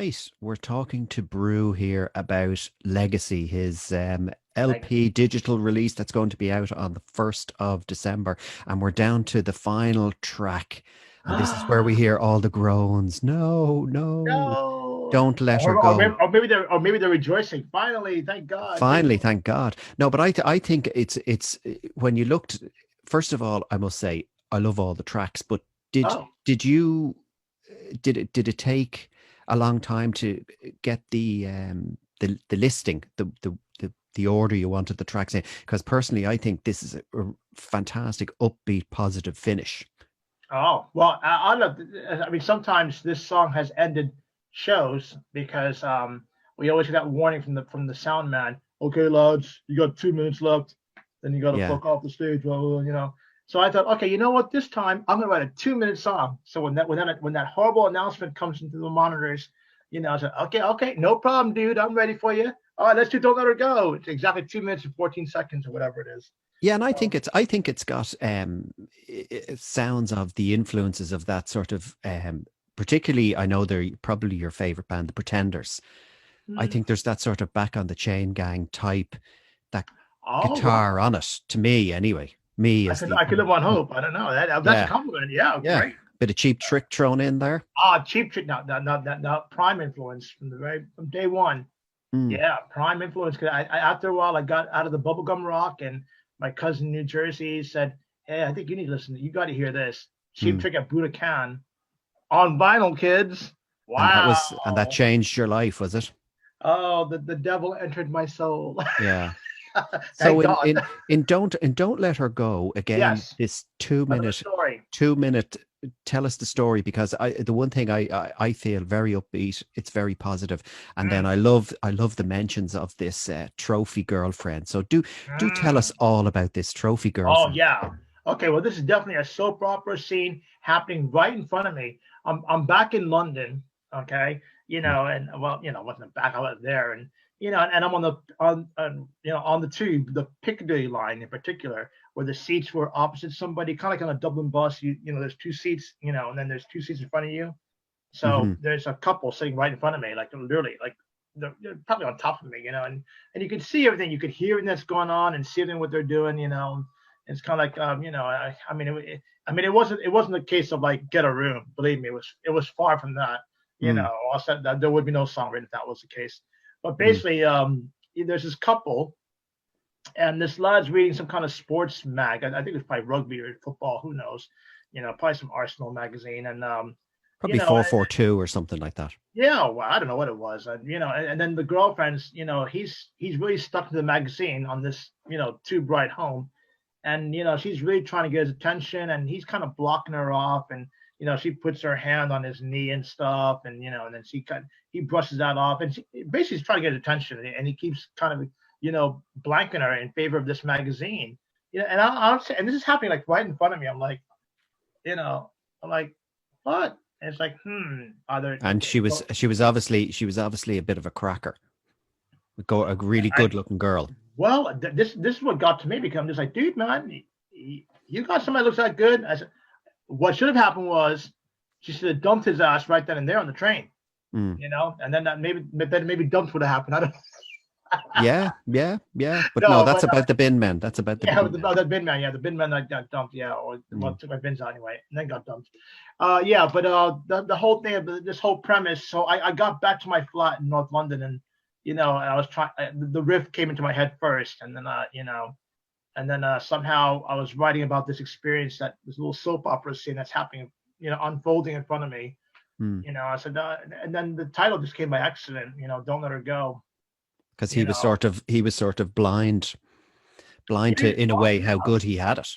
tonight we're talking to Brew here about Legacy, his Like, LP digital release that's going to be out on the 1st of December. And we're down to the final track. And this is where we hear all the groans. No, no, no, don't let her or maybe, go. or maybe they're rejoicing. Finally, thank God. Finally, thank God. No, but I think it's when you looked, first of all, I must say, I love all the tracks, but did Oh, did you did it take a long time to get the listing, the order you wanted the tracks in? Because personally, I think this is a fantastic, upbeat, positive finish. oh. Well, I love. I mean, sometimes this song has ended shows because we always get that warning from the sound man. Okay, lads, you got 2 minutes left. Then you got to Yeah, fuck off the stage. Well. So I thought, okay, you know what? This time I'm gonna write a 2 minute song. So when that horrible announcement comes into the monitors, I said, okay, okay, no problem, dude. I'm ready for you. All right, let's do Don't Let Her Go. It's exactly 2 minutes and 14 seconds or whatever it is. yeah, and Um, I think it's got sounds of the influences of that sort of particularly. I know they're probably your favorite band, the Pretenders. I hmm. think there's that sort of back on the chain gang type, that Oh guitar wow. on it, to me anyway. Me I as could the I could live on hope. I don't know. That's a yeah, compliment. Yeah, yeah. great. Bit of cheap trick thrown in there. Cheap Trick, not prime influence from day one. Mm, Yeah, prime influence. Cause after a while I got out of the bubblegum rock, and my cousin in New Jersey said, "Hey, I think you need to listen. You got to hear this Cheap mm. Trick at Budokan on vinyl, kids. And that Wow. changed your life, was it? Oh, the devil entered my soul. Yeah. So Thank God. in Don't Let Her Go, again, Yes, this two another minute story. 2 minute, tell us the story, because the one thing I feel very upbeat, it's very positive. And then Mm, I love the mentions of this trophy girlfriend. So do tell us mm. all about this trophy Oh girlfriend. yeah. Okay, well, this is definitely a soap opera scene happening right in front of me. I'm back in London, okay, Mm, and well, I wasn't back, I was there, and I'm on the tube, the Piccadilly line in particular, where the seats were opposite somebody, kind of like on a Dublin bus. There's two seats, and then there's two seats in front of you. So mhm, there's a couple sitting right in front of me, like literally, like they're probably on top of me, and you can see everything, you could hear everything that's going on and see everything what they're doing. It's kind of like it wasn't a case of like get a room. Believe me, it was far from that. mm, I said that there would be no songwriting if that was the case. But mm. basically, there's this couple, and this lad's reading some kind of sports mag. I think it's probably rugby or football. Who knows? Probably some Arsenal magazine, and you Probably know, 442 or something like that. yeah, well, I don't know what it was, and then the girlfriend's, he's really stuck to the magazine on this, tube ride home, and she's really trying to get his attention, and he's kind of blocking her off, and she puts her hand on his knee and stuff, and then he brushes that off, and basically she's trying to get his attention, and he keeps kind of blanking her in favor of this magazine, and and this is happening like right in front of me. You know, I'm like, what? And it's like, are there And okay? So she was obviously a bit of a cracker. A really I good looking girl. Well, this is what got to me because I'm just like, dude, man, you got somebody that looks that good. I said, what should have happened was she should have dumped his ass right then and there on the train, Mm. and then maybe dumps would have happened. I don't Yeah, yeah, yeah. But no, know, that's but about the bin men. That's about the yeah, bin with men. the bin man, yeah, the bin man that got dumped, yeah, or well, Mm. took my bins out anyway, and then got dumped. Yeah, but the whole thing of this whole premise. So I got back to my flat in North London, and I was trying. The riff came into my head first, and then somehow I was writing about this experience, that this little soap opera scene that's happening, unfolding in front of me. Mm. I said, and then the title just came by accident. Don't let her go. Because You know, he was sort of blind yeah, to, in a way, how good he had it.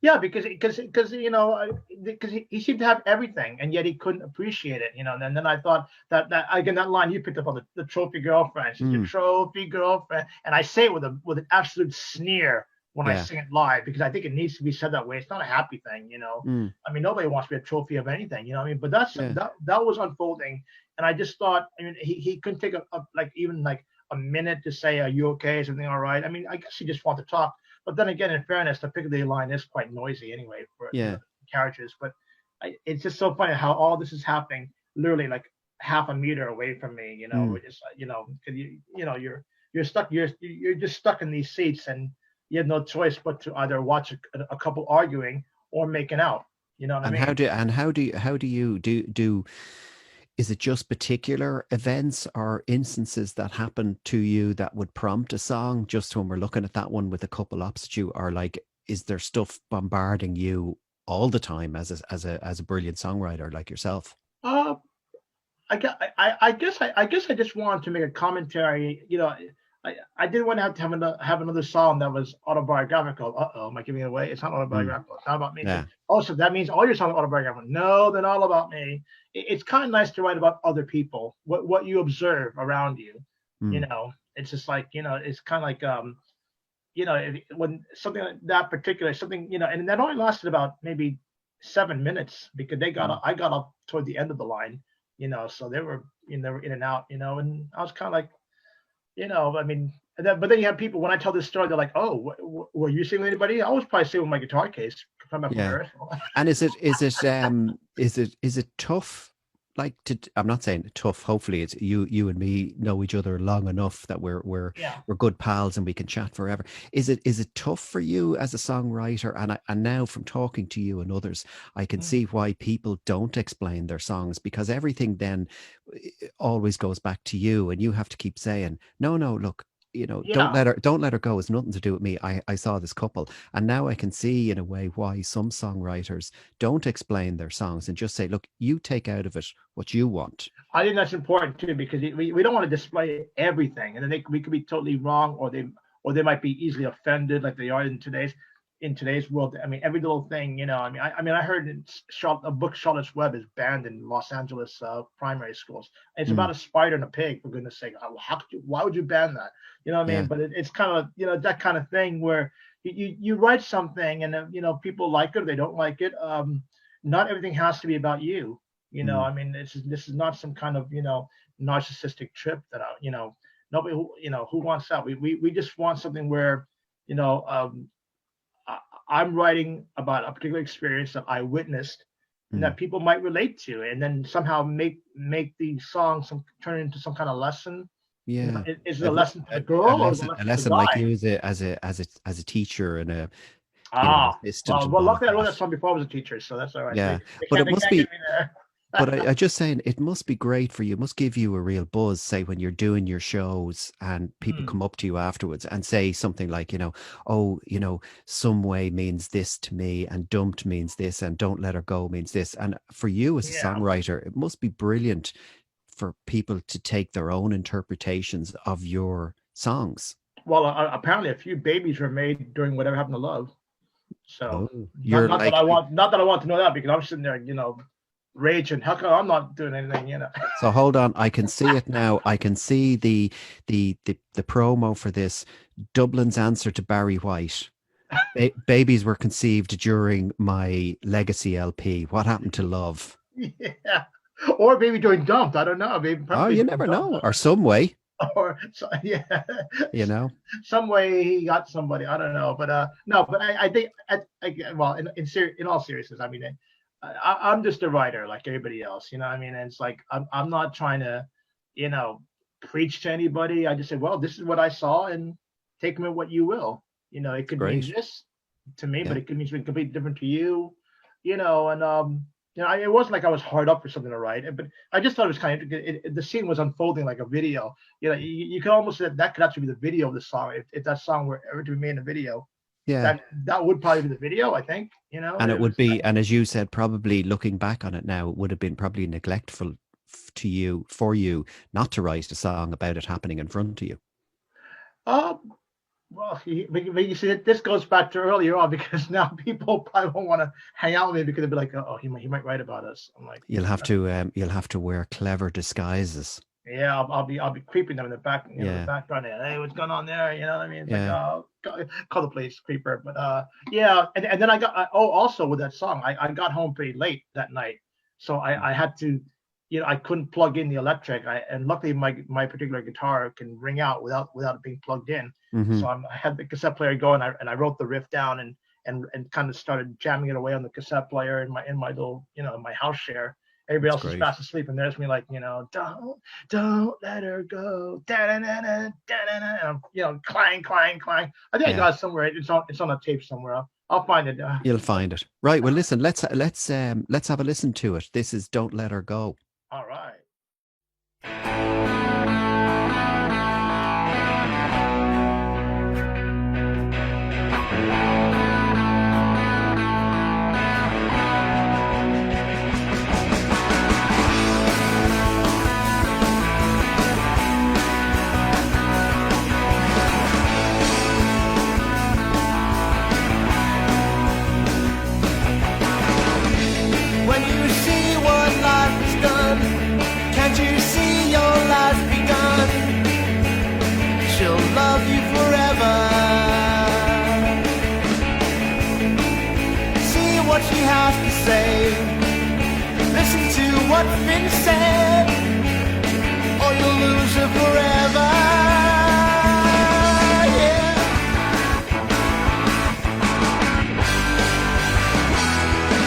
yeah, because he seemed to have everything, and yet he couldn't appreciate it. And then I thought that again, that line you picked up on, the trophy girlfriend. She's your Mm. trophy girlfriend, and I say it with an absolute sneer when I Yeah. sing it live, because I think it needs to be said that way. It's not a happy thing. Mm. I mean, nobody wants to be a trophy of anything. You know what I mean? But that's Yeah. that was unfolding, and I just thought, I mean, he couldn't take like even like a minute to say, "Are you okay? Is everything all right?" I mean, I guess he just wanted to talk. But then again, in fairness, the Piccadilly line is quite noisy anyway for Yeah. the carriages. But it's just so funny how all this is happening literally like half a meter away from me. Mm. We're just, 'cause you're stuck. You're just stuck in these seats, and you have no choice but to either watch a couple arguing or making out. You know what I And mean? how do you do? Is it just particular events or instances that happen to you that would prompt a song? Just when we're looking at that one with a couple opposite you, or like, is there stuff bombarding you all the time as a brilliant songwriter like yourself? Uh, I guess I just wanted to make a commentary. I didn't want to have another song that was autobiographical. Am I giving it away? It's not Mm. autobiographical. It's not about me. Yeah. Also, that means all your songs are autobiographical. No, they're not all about me. It's kind of nice to write about other people, what you observe around you. Mm. It's just like it's kind of like when something like that particular something and that only lasted about maybe 7 minutes because Mm. I got up toward the end of the line, so they were in and out, and I was kind of like, I mean, but then you have people when I tell this story, they're like, "Oh, were you singing with anybody?" I was probably singing with my guitar case from Yeah. rehearsal. And is it tough? Like I'm not saying tough. Hopefully, it's you and me know each other long enough that Yeah. we're good pals and we can chat forever. Is it tough for you as a songwriter? And now from talking to you and others, I can Mm. see why people don't explain their songs, because everything then always goes back to you, and you have to keep saying, no, no, look. Yeah. Don't let her go. It's nothing to do with me. I saw this couple, and now I can see in a way why some songwriters don't explain their songs and just say, look, you take out of it what you want. I think that's important too because we don't want to display everything, and then we could be totally wrong, or they might be easily offended like they are in today's world. I mean, every little thing, I heard a book Charlotte's Web is banned in Los Angeles primary schools. It's Mm, about a spider and a pig, for goodness sake. Why would you ban that? You know what I mean? yeah. But it's kind of that kind of thing where you write something and people like it or they don't like it. Not everything has to be about you. Mm, I mean, this is not some kind of narcissistic trip that nobody who wants that. We just want something where you know um, I'm writing about a particular experience that I witnessed and mm. that people might relate to, and then somehow make the song turn into some kind of lesson. Yeah. Is it a A, lesson to the girl or is it a a lesson to the lesson like guy? you as a teacher and a Ah, assistant well, and all of luckily I wrote that that. song before I was a teacher, so that's all right. Yeah. But They can't get me there. but I just saying it must be great for you. It must give you a real buzz, say when you're doing your shows and people Hmm. come up to you afterwards and say something like, oh, some way means this to me and dumped means this and don't let her go means this. And for you as a Yeah. songwriter, it must be brilliant for people to take their own interpretations of your songs. Well, apparently a few babies were made during whatever happened to love. So Oh, not you're not that I like, want not that I want to know that because I'm sitting there, raging. How come I'm not doing anything? so hold on, I can see it now. I can see the promo for this. Dublin's answer to Barry White. Babies were conceived during my legacy LP. What happened to love? Yeah. Or maybe doing dumped. I don't know. Maybe Oh, probably you doing never dumped. know. Or some way, Or so, yeah, you know. some way he got somebody. I don't know, but no. But I think well, in all seriousness, I mean, I'm just a writer like everybody else. You know what I mean? And it's like I'm not trying to, you know, preach to anybody. I just say, well, this is what I saw, and take from it what you will. It could mean Great. this to me, but Yeah. it could mean something completely different to you. And it wasn't like I was hard up for something to write, but I just thought it was kind of the scene was unfolding like a video. You could almost say that could actually be the video of the song if that song were ever to be made in a video. Yeah. That would probably be the video, I think. And it It would was be, and as you said, probably looking back on it now, it would have been probably neglectful to you, for you, not to write a song about it happening in front of you. um well, you see, this goes back to earlier on because now people probably won't want to hang out with me because they'll be like, oh, he might write about us. I'm like, You'll have to wear clever disguises. yeah, I'll be creeping them in the back, the Yeah. background. Hey, what's going on there? You know what I mean? It's like, Yeah. oh, call the police, creeper. But yeah, and then I got also with that song, I got home pretty late that night, so I had to, I couldn't plug in the electric. And luckily my particular guitar can ring out without it being plugged in. Hmm. So I had the cassette player going, and I wrote the riff down and kind of started jamming it away on the cassette player in my little my house share. everybody That's else is great. fast asleep, and there's me like, don't let her go, da-da-da-da, da-da-da, and I'm, clang, clang, clang. I think I got it somewhere. It's on a tape somewhere. I'll find it. You'll find it. Right. Well, listen. Let's have a listen to it. This is "Don't Let Her Go." All right. When you see what life has done, can't you see your life begun? She'll love you forever. See what she has to say. Listen to what's been said, or you'll lose her forever. Yeah.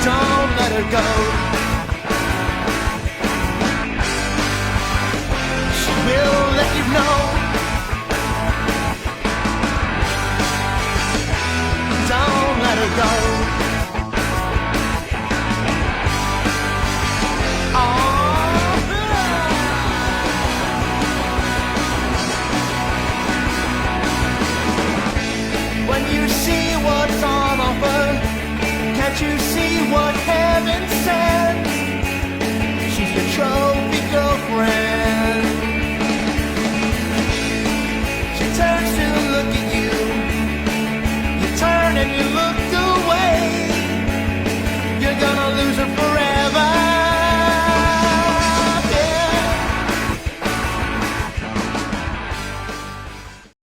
Don't let her go. She will let you know. Don't let her go. When you see what's on offer, can't you see what heaven sends? She's the trophy.